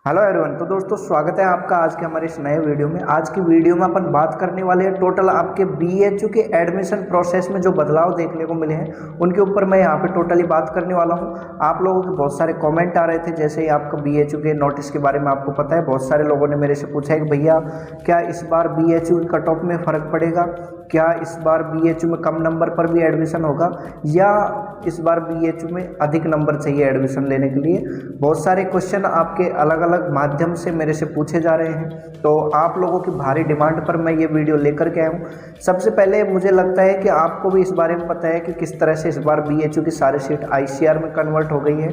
Hello everyone. तो दोस्तों स्वागत है आपका आज के हमारे इस नए वीडियो में। आज की वीडियो में अपन बात करने वाले हैं टोटल आपके बीएचयू के एडमिशन प्रोसेस में जो बदलाव देखने को मिले हैं उनके ऊपर मैं यहाँ पे टोटली बात करने वाला हूँ। आप लोगों के बहुत सारे कमेंट आ रहे थे, जैसे ही आपका बीएचयू के नोटिस के बारे में आपको पता है, बहुत सारे लोगों ने मेरे से पूछा है कि भैया क्या इस बार बीएचयू की कट ऑफ में फ़र्क पड़ेगा, क्या इस बार बीएचयू में कम नंबर पर भी एडमिशन होगा या इस बार बीएचयू में अधिक नंबर चाहिए एडमिशन लेने के लिए। बहुत सारे क्वेश्चन आपके अलग अलग माध्यम से मेरे से पूछे जा रहे हैं, तो आप लोगों की भारी डिमांड पर मैं ये वीडियो लेकर के आया हूँ। सबसे पहले मुझे लगता है कि आपको भी इस बारे में पता है कि किस तरह से इस बार बीएचयू की सारी सीट आईसीआर में कन्वर्ट हो गई है।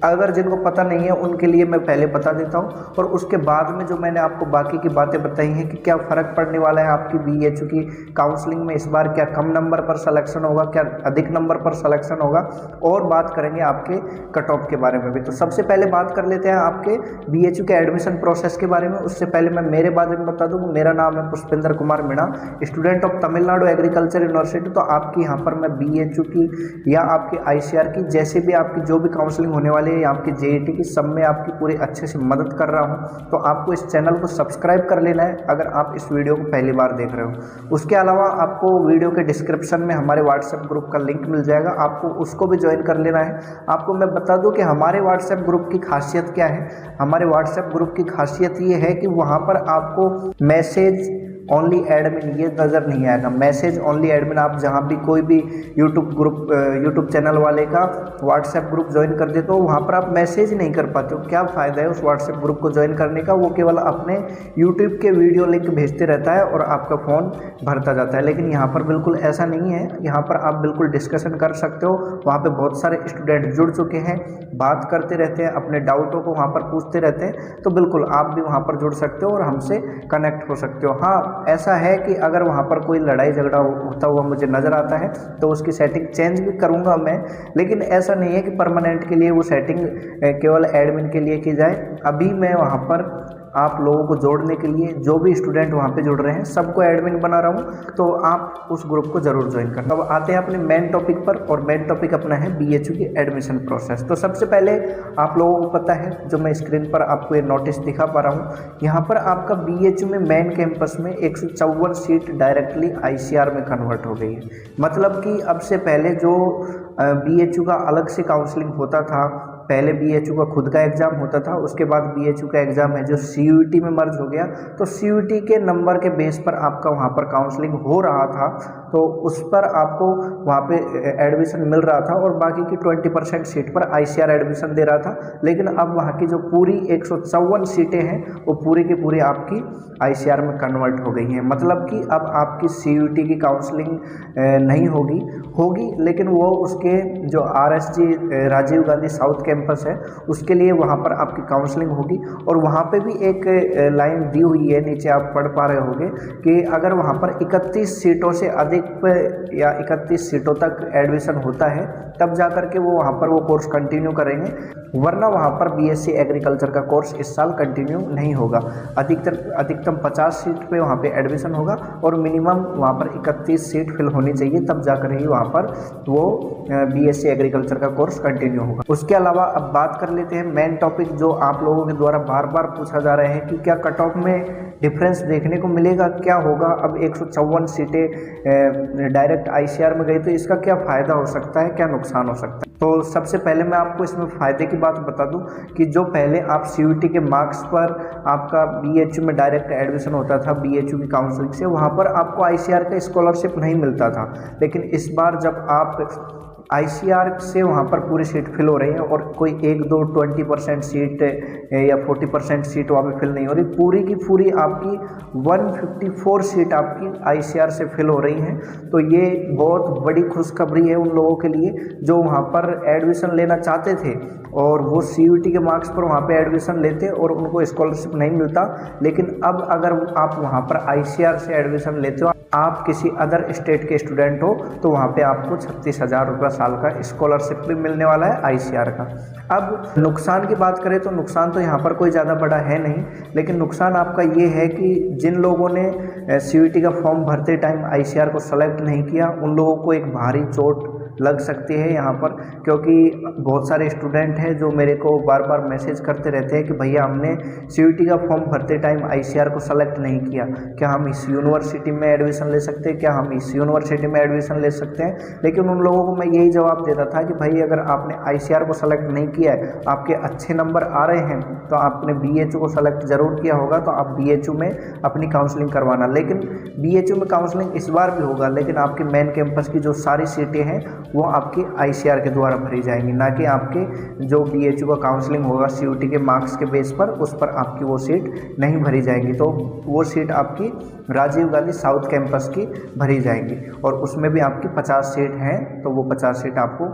अगर जिनको पता नहीं है उनके लिए मैं पहले बता देता हूँ और उसके बाद में जो मैंने आपको बाकी की बातें बताई हैं कि क्या फ़र्क पड़ने वाला है आपकी बीएचयू की काउंसलिंग में इस बार, क्या कम नंबर पर सिलेक्शन होगा, क्या अधिक नंबर पर सिलेक्शन होगा, और बात करेंगे आपके कट ऑफ के बारे में भी। तो सबसे पहले बात कर लेते हैं आपके बीएचयू के एडमिशन प्रोसेस के बारे में। उससे पहले मैं मेरे बारे में बता दूं, मेरा नाम है Pushpendra Kumar Meena, student of Tamil Nadu agriculture university. तो आपकी यहाँ पर मैं बीएचयू की या आपकी आईसीआर की जैसे भी आपकी जो भी काउंसलिंग होने वाली है या आपकी जेईटी की, सब में आपकी पूरी अच्छे से मदद कर रहा हूँ। तो आपको इस चैनल को सब्सक्राइब कर लेना है अगर आप इस वीडियो को पहली बार देख रहे हो। उसके अलावा आपको वीडियो के डिस्क्रिप्शन में हमारे व्हाट्सएप ग्रुप का लिंक मिल जाएगा, आपको उसको भी ज्वाइन कर लेना है। आपको मैं बता दूं कि हमारे व्हाट्सएप ग्रुप की खासियत क्या है। हमारे व्हाट्सएप ग्रुप की खासियत ये है कि वहाँ पर आपको मैसेज ओनली एडमिन ये नज़र नहीं आएगा। मैसेज ओनली एडमिन, आप जहाँ भी कोई भी यूट्यूब चैनल वाले का व्हाट्सएप ग्रुप ज्वाइन कर देते हो वहाँ पर आप मैसेज नहीं कर पाते हो। क्या फ़ायदा है उस व्हाट्सएप ग्रुप को ज्वाइन करने का? वो केवल अपने यूट्यूब के वीडियो लिंक भेजते रहता है और आपका फ़ोन भरता जाता है। लेकिन यहाँ पर बिल्कुल ऐसा नहीं है। यहाँ पर आप बिल्कुल डिस्कशन कर सकते हो। वहाँ पर बहुत सारे स्टूडेंट जुड़ चुके हैं, बात करते रहते हैं, अपने डाउटों को वहाँ पर पूछते रहते हैं। तो बिल्कुल आप भी वहाँ पर जुड़ सकते हो और हमसे कनेक्ट हो सकते हो। हाँ, ऐसा है कि अगर वहाँ पर कोई लड़ाई झगड़ा होता हुआ मुझे नज़र आता है तो उसकी सेटिंग चेंज भी करूँगा मैं, लेकिन ऐसा नहीं है कि परमानेंट के लिए वो सेटिंग केवल एडमिन के लिए की जाए। अभी मैं वहाँ पर आप लोगों को जोड़ने के लिए, जो भी स्टूडेंट वहाँ पे जुड़ रहे हैं सबको एडमिन बना रहा हूँ, तो आप उस ग्रुप को ज़रूर ज्वाइन करना। अब आते हैं अपने मेन टॉपिक पर, और मेन टॉपिक अपना है बीएचयू की एडमिशन प्रोसेस। तो सबसे पहले आप लोगों को पता है, जो मैं स्क्रीन पर आपको ये नोटिस दिखा पा रहा हूँ, यहाँ पर आपका बीएचयू में मेन कैंपस में 154 सीट डायरेक्टली आईसीआर में कन्वर्ट हो गई है। मतलब कि अब से पहले जो बीएचयू का अलग से काउंसलिंग होता था, पहले बीएचयू का खुद का एग्ज़ाम होता था, उसके बाद बीएचयू का एग्ज़ाम है जो सीयूईटी में मर्ज हो गया। तो सीयूईटी के नंबर के बेस पर आपका वहाँ पर काउंसलिंग हो रहा था, तो उस पर आपको वहाँ पे एडमिशन मिल रहा था और बाकी की 20% सीट पर आईसीआर एडमिशन दे रहा था। लेकिन अब वहाँ की जो पूरी 154 सीटें हैं वो पूरी की पूरी आपकी आईसीआर में कन्वर्ट हो गई हैं। मतलब कि अब आपकी सीयूईटी की काउंसलिंग नहीं होगी, लेकिन वो उसके जो RSG Rajiv Gandhi south campus है उसके लिए वहाँ पर आपकी काउंसलिंग होगी। और वहाँ पे भी एक लाइन दी हुई है, नीचे आप पढ़ पा रहे होंगे कि अगर वहाँ पर 31 सीटों से अधिक या 31 सीटों तक एडमिशन होता है तब जाकर के वो वहाँ पर वो कोर्स कंटिन्यू करेंगे, वरना वहाँ पर बीएससी एग्रीकल्चर का कोर्स इस साल कंटिन्यू नहीं होगा। अधिकतम 50 सीट पे वहाँ पे एडमिशन होगा और मिनिमम वहाँ पर 31 सीट फिल होनी चाहिए, तब जाकर ही वहाँ पर वो बीएससी एग्रीकल्चर का कोर्स कंटिन्यू होगा। उसके अलावा अब बात कर लेते हैं मेन टॉपिक जो आप लोगों के द्वारा बार बार पूछा जा रहा है कि क्या कट ऑफ में डिफरेंस देखने को मिलेगा, क्या होगा। अब 154 सीटें डायरेक्ट आईसीआर में गई तो इसका क्या फ़ायदा हो सकता है, क्या नुकसान हो सकता है। तो सबसे पहले मैं आपको इसमें फ़ायदे की बात बता दूं कि जो पहले आप सीयूईटी के मार्क्स पर आपका बीएचयू में डायरेक्ट एडमिशन होता था बीएचयू की काउंसलिंग से, वहाँ पर आपको आईसीआर का स्कॉलरशिप नहीं मिलता था। लेकिन इस बार जब आप आईसीआर से वहाँ पर पूरी सीट फिल हो रही है और कोई 1-2 20% सीट या 40% सीट वहाँ पे फिल नहीं हो रही, पूरी की पूरी आपकी 154 सीट आपकी आईसीआर से फिल हो रही हैं। तो ये बहुत बड़ी खुशखबरी है उन लोगों के लिए जो वहाँ पर एडमिशन लेना चाहते थे और वो सीयूईटी के मार्क्स पर वहाँ पे एडमिशन लेते और उनको स्कॉलरशिप नहीं मिलता। लेकिन अब अगर आप वहाँ पर आईसीआर से एडमिशन लेते हो, आप किसी अदर स्टेट के स्टूडेंट हो, तो वहाँ पे आपको 36,000 रुपये साल का स्कॉलरशिप भी मिलने वाला है आईसीआर का। अब नुकसान की बात करें तो नुकसान तो यहाँ पर कोई ज़्यादा बड़ा है नहीं, लेकिन नुकसान आपका ये है कि जिन लोगों ने सीयूईटी का फॉर्म भरते टाइम आईसीआर को सेलेक्ट नहीं किया उन लोगों को एक भारी चोट लग सकती है यहाँ पर, क्योंकि बहुत सारे स्टूडेंट हैं जो मेरे को बार बार मैसेज करते रहते हैं कि भैया हमने CUET का फॉर्म भरते टाइम ICAR को सेलेक्ट नहीं किया, क्या हम इस यूनिवर्सिटी में एडमिशन ले सकते हैं, क्या हम इस यूनिवर्सिटी में एडमिशन ले सकते हैं। लेकिन उन लोगों को मैं यही जवाब देता था कि भाई अगर आपने ICAR को सेलेक्ट नहीं किया है, आपके अच्छे नंबर आ रहे हैं तो आपने BHU को सेलेक्ट जरूर किया होगा, तो आप BHU में अपनी काउंसलिंग करवाना। लेकिन BHU में काउंसलिंग इस बार भी होगा, लेकिन आपके मेन कैंपस की जो सारी सीटें हैं वो आपकी ICAR के द्वारा भरी जाएंगी, ना कि आपके जो BHU का काउंसलिंग होगा CUET के मार्क्स के बेस पर, उस पर आपकी वो सीट नहीं भरी जाएंगी। तो वो सीट आपकी राजीव गांधी साउथ कैंपस की भरी जाएंगी और उसमें भी आपकी 50 सीट हैं, तो वो 50 सीट आपको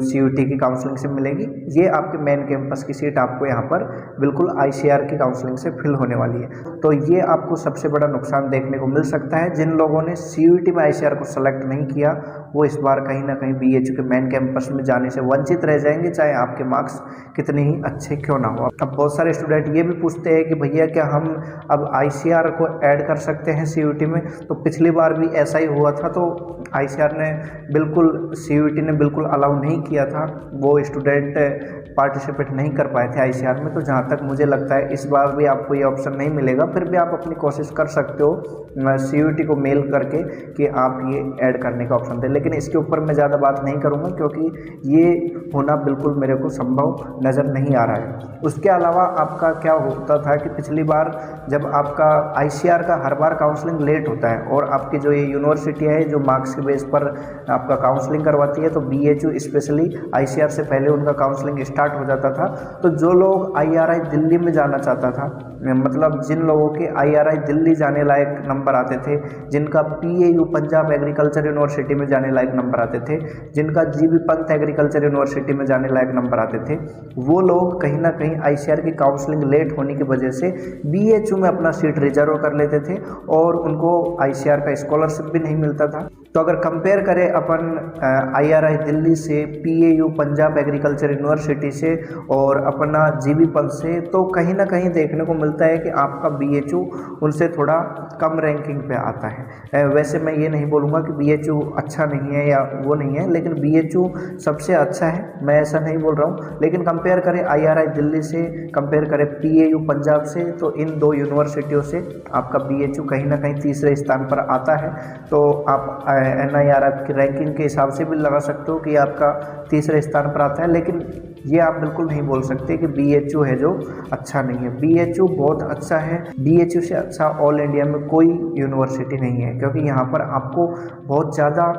CUET की काउंसलिंग से मिलेगी। ये आपके मेन कैंपस की सीट आपको यहाँ पर बिल्कुल ICAR की काउंसलिंग से फिल होने वाली है। तो ये आपको सबसे बड़ा नुकसान देखने को मिल सकता है। जिन लोगों ने CUET में ICAR को सेलेक्ट नहीं किया वो इस बार कहीं ना कहीं BHU के मेन कैंपस में जाने से वंचित रह जाएंगे, चाहे आपके मार्क्स कितने ही अच्छे क्यों ना हो। अब बहुत सारे स्टूडेंट ये भी पूछते हैं कि भैया क्या हम अब ICAR को ऐड कर सकते हैं CUET में। तो पिछली बार भी ऐसा ही हुआ था, तो ICAR ने बिल्कुल CUET ने बिल्कुल अलाउ नहीं किया था, वो स्टूडेंट पार्टिसिपेट नहीं कर पाए थे ICAR में। तो जहाँ तक मुझे लगता है इस बार भी आपको ये ऑप्शन नहीं मिलेगा, फिर भी आप अपनी कोशिश कर सकते हो CUET को मेल करके कि आप ये ऐड करने का ऑप्शन दें। लेकिन इसके ऊपर मैं ज़्यादा बात नहीं करूँगा क्योंकि ये होना बिल्कुल मेरे को संभव नज़र नहीं आ रहा है। उसके अलावा आपका क्या होता था कि पिछली बार जब आपका ICAR का हर बार काउंसलिंग लेट होता है और आपकी जो ये यूनिवर्सिटी है जो मार्क्स के बेस पर आपका काउंसलिंग करवाती है, तो BHU स्पेशली ICAR से पहले उनका काउंसलिंग स्टार्ट हो जाता था। तो जो लोग IRI दिल्ली में जाना चाहता था, मतलब जिन लोगों के IRI दिल्ली जाने लायक नंबर आते थे, जिनका PAU पंजाब एग्रीकल्चर यूनिवर्सिटी में जाने लायक नंबर आते थे, जिनका GB पंत एग्रीकल्चर यूनिवर्सिटी में जाने लायक नंबर आते थे, वो लोग कहीं ना कहीं ICAR की काउंसलिंग लेट होने की वजह से BHU में अपना सीट रिजर्व कर लेते थे और उनको ICAR का स्कॉलरशिप भी नहीं मिलता था। तो अगर कंपेयर करें अपन IRI दिल्ली से, PAU पंजाब एग्रीकल्चर यूनिवर्सिटी से और अपना GB पंत से, तो कहीं ना कहीं देखने को मिलता है कि आपका BHU उनसे थोड़ा कम रैंकिंग पे आता है। वैसे मैं ये नहीं बोलूँगा कि BHU अच्छा नहीं है या वो नहीं है, लेकिन BHU सबसे अच्छा है, मैं ऐसा नहीं बोल रहा हूँ। लेकिन कंपेयर करें IRI दिल्ली से, कंपेयर करें PAU पंजाब से, तो इन दो यूनिवर्सिटियों से आपका BHU कहीं ना कहीं तीसरे स्थान पर आता है। तो आप NIRF की रैंकिंग के हिसाब से भी लगा सकते हो कि आपका तीसरे स्थान पर आता है, लेकिन ये आप बिल्कुल नहीं बोल सकते कि BHU है जो अच्छा नहीं है। BHU बहुत अच्छा है, BHU से अच्छा ऑल इंडिया में कोई यूनिवर्सिटी नहीं है, क्योंकि यहाँ पर आपको बहुत ज़्यादा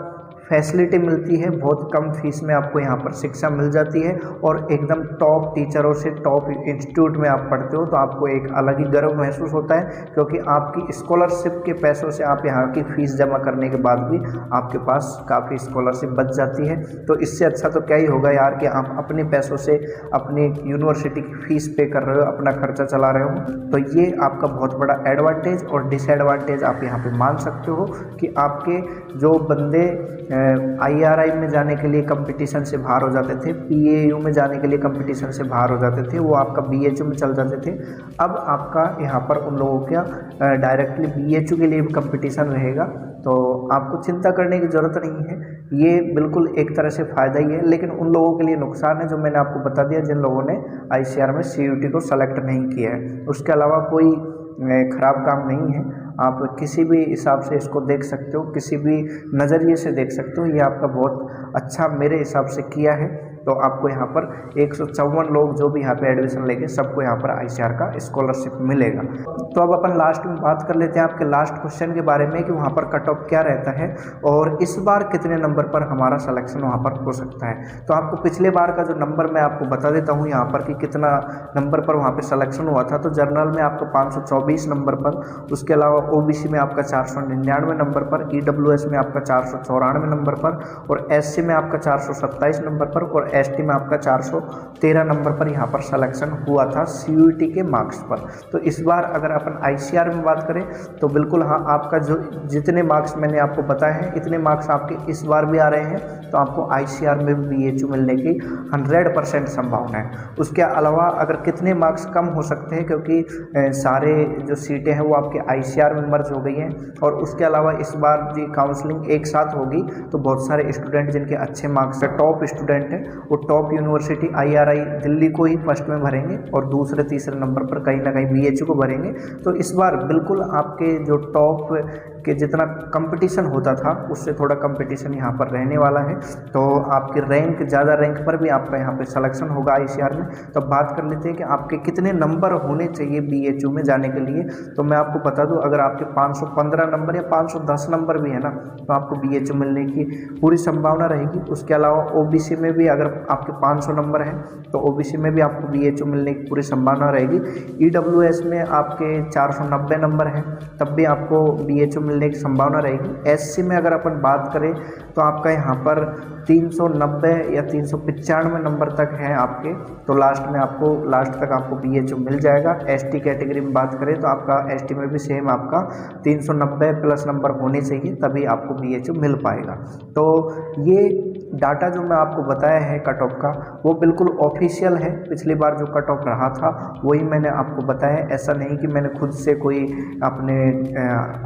फैसिलिटी मिलती है, बहुत कम फीस में आपको यहाँ पर शिक्षा मिल जाती है और एकदम टॉप टीचरों से टॉप इंस्टीट्यूट में आप पढ़ते हो, तो आपको एक अलग ही गर्व महसूस होता है, क्योंकि आपकी स्कॉलरशिप के पैसों से आप यहाँ की फ़ीस जमा करने के बाद भी आपके पास काफ़ी स्कॉलरशिप बच जाती है। तो इससे अच्छा तो क्या ही होगा यार कि आप अपने पैसों से अपनी यूनिवर्सिटी की फ़ीस पे कर रहे हो, अपना खर्चा चला रहे हो। तो ये आपका बहुत बड़ा एडवांटेज और डिसएडवांटेज आप यहाँ पे मान सकते हो कि आपके जो बंदे IRI में जाने के लिए कंपटीशन से बाहर हो जाते थे, PAU में जाने के लिए कंपटीशन से बाहर हो जाते थे, वो आपका BHU में चल जाते थे। अब आपका यहाँ पर उन लोगों का डायरेक्टली BHU के लिए भी कंपटीशन रहेगा, तो आपको चिंता करने की ज़रूरत नहीं है। ये बिल्कुल एक तरह से फ़ायदा ही है, लेकिन उन लोगों के लिए नुकसान है जो मैंने आपको बता दिया, जिन लोगों ने ICAR में CUET को सेलेक्ट नहीं किया है। उसके अलावा कोई ख़राब काम नहीं है, आप किसी भी हिसाब से इसको देख सकते हो, किसी भी नज़रिए से देख सकते हो। ये आपका बहुत अच्छा मेरे हिसाब से किया है। तो आपको यहाँ पर 154 लोग जो भी यहाँ पे एडमिशन लेंगे सबको यहाँ पर ICAR का स्कॉलरशिप मिलेगा। तो अब अपन लास्ट में बात कर लेते हैं आपके लास्ट क्वेश्चन के बारे में कि वहाँ पर कट ऑफ क्या रहता है और इस बार कितने नंबर पर हमारा सिलेक्शन वहाँ पर हो सकता है। तो आपको पिछले बार का जो नंबर मैं आपको बता देता हूँ यहाँ पर कि कितना नंबर पर वहाँ पर सिलेक्शन हुआ था। तो जर्नल में आपका 524 नंबर पर, उसके अलावा OBC में आपका 499 नंबर पर, EWS में आपका 494 नंबर पर और SC में आपका 427 नंबर पर और एसटी में आपका 413 नंबर पर यहाँ पर सिलेक्शन हुआ था सीयूईटी के मार्क्स पर। तो इस बार अगर अपन आईसीआर में बात करें तो बिल्कुल हाँ, आपका जो जितने मार्क्स मैंने आपको बताए हैं इतने मार्क्स आपके इस बार भी आ रहे हैं, तो आपको आईसीआर में भी बीएचयू मिलने की 100% संभावना है। उसके अलावा अगर कितने मार्क्स कम हो सकते हैं, क्योंकि सारे जो सीटें हैं वो आपके आईसीआर में मर्ज हो गई हैं, और उसके अलावा इस बार जी काउंसलिंग एक साथ होगी, तो बहुत सारे स्टूडेंट जिनके अच्छे मार्क्स है, टॉप स्टूडेंट हैं, वो टॉप यूनिवर्सिटी आईआरआई दिल्ली को ही फर्स्ट में भरेंगे और दूसरे तीसरे नंबर पर कहीं ना कहीं बीएचयू को भरेंगे। तो इस बार बिल्कुल आपके जो टॉप के जितना कंपटीशन होता था उससे थोड़ा कंपटीशन यहाँ पर रहने वाला है, तो आपकी रैंक ज़्यादा रैंक पर भी आपका यहाँ पे सिलेक्शन होगा आईसीआर में। तो बात कर लेते हैं कि आपके कितने नंबर होने चाहिए बीएचयू में जाने के लिए। तो मैं आपको बता दूं, अगर आपके 515 नंबर या 510 नंबर भी है ना, तो आपको बीएचयू मिलने की पूरी संभावना रहेगी। उसके अलावा ओबीसी में भी अगर आपके 500 नंबर हैं तो ओबीसी में भी आपको बीएचयू मिलने की पूरी संभावना रहेगी। ईडब्ल्यूएस में आपके 490 नंबर हैं, तब भी आपको बीएचयू मिलने की संभावना रहेगी। एससी में अगर अपन बात करें तो आपका यहाँ पर 390 या 395 नंबर तक है आपके, तो लास्ट तक आपको बीएचयू मिल जाएगा। एसटी कैटेगरी में बात करें तो आपका एसटी में भी सेम आपका 390 प्लस नंबर होने चाहिए, तभी आपको बीएचयू मिल पाएगा। तो ये डाटा जो मैं आपको बताया है कट ऑफ का, वो बिल्कुल ऑफिशियल है। पिछली बार जो कट ऑफ रहा था वही मैंने आपको बताया, ऐसा नहीं कि मैंने खुद से कोई अपने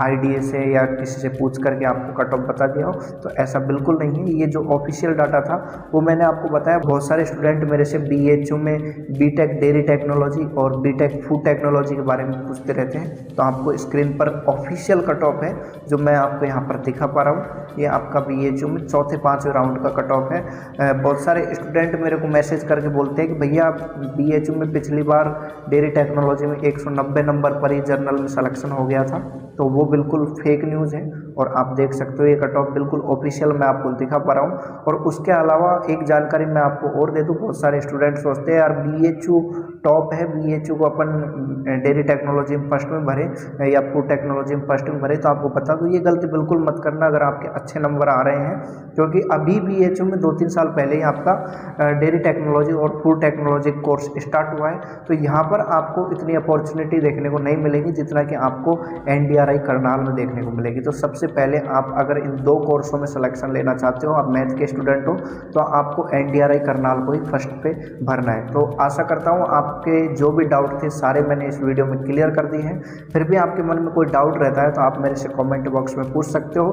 आईडीए से या किसी से पूछ करके आपको कट ऑफ बता दिया हो, तो ऐसा बिल्कुल नहीं है। ये जो ऑफिशियल डाटा था वो मैंने आपको बताया। बहुत सारे स्टूडेंट मेरे से बीएचयू में बीटेक डेयरी टेक्नोलॉजी और बीटेक फूड टेक्नोलॉजी के बारे में पूछते रहते हैं, तो आपको स्क्रीन पर ऑफिशियल कट ऑफ है जो मैं आपको यहाँ पर दिखा पा रहा हूँ। ये आपका बीएचयू में चौथे 5वें राउंड का कट ऑफ है। बहुत सारे स्टूडेंट मेरे को मैसेज करके बोलते हैं कि भैया बीएचयू में पिछली बार डेयरी टेक्नोलॉजी में 190 नंबर पर ही जर्नल में सिलेक्शन हो गया था, तो वो बिल्कुल फेक न्यूज़ है। और आप देख सकते हो ये कट ऑफ बिल्कुल ऑफिशियल मैं आपको दिखा पा रहा हूँ। और उसके अलावा एक जानकारी मैं आपको और दे दूँ, बहुत सारे स्टूडेंट सोचते हैं यार बीएचयू टॉप है, बीएचयू को अपन डेयरी टेक्नोलॉजी में फर्स्ट में भरे या फूड टेक्नोलॉजी में फर्स्ट में भरे, तो आपको बता दूँ ये गलती बिल्कुल मत करना अगर आपके अच्छे नंबर आ रहे हैं, क्योंकि अभी बीएचयू में 2-3 साल पहले ही आपका डेयरी टेक्नोलॉजी और फूड टेक्नोलॉजी कोर्स स्टार्ट हुआ है। तो यहाँ पर आपको इतनी अपॉर्चुनिटी देखने को नहीं मिलेगी जितना कि आपको एनडीआरआई करनाल में देखने को मिलेगी। तो सबसे पहले आप अगर इन 2 कोर्सों में सिलेक्शन लेना चाहते हो, आप मैथ के स्टूडेंट हो, तो आपको एनडीआरआई करनाल को ही फर्स्ट पे भरना है। तो आशा करता हूँ आपके जो भी डाउट थे सारे मैंने इस वीडियो में क्लियर कर दिए हैं। फिर भी आपके मन में कोई डाउट रहता है तो आप मेरे से कमेंट बॉक्स में पूछ सकते हो,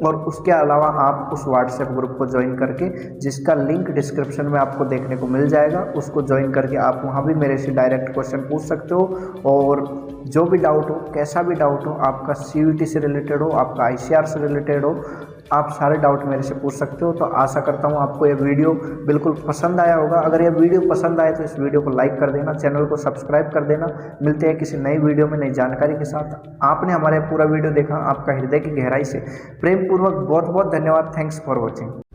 और उसके अलावा आप उस व्हाट्सएप ग्रुप को ज्वाइन करके, जिसका लिंक डिस्क्रिप्शन में आपको देखने को मिल जाएगा, उसको ज्वाइन करके आप वहाँ भी मेरे से डायरेक्ट क्वेश्चन पूछ सकते हो। और जो भी डाउट हो, कैसा भी डाउट हो, आपका सीयूईटी से रिलेटेड हो, आपका आईसीआर से रिलेटेड हो, आप सारे डाउट मेरे से पूछ सकते हो। तो आशा करता हूँ आपको ये वीडियो बिल्कुल पसंद आया होगा। अगर ये वीडियो पसंद आए तो इस वीडियो को लाइक कर देना, चैनल को सब्सक्राइब कर देना। मिलते हैं किसी नई वीडियो में नई जानकारी के साथ। आपने हमारा पूरा वीडियो देखा, आपका हृदय की गहराई से प्रेम पूर्वक बहुत बहुत धन्यवाद। Thanks for watching.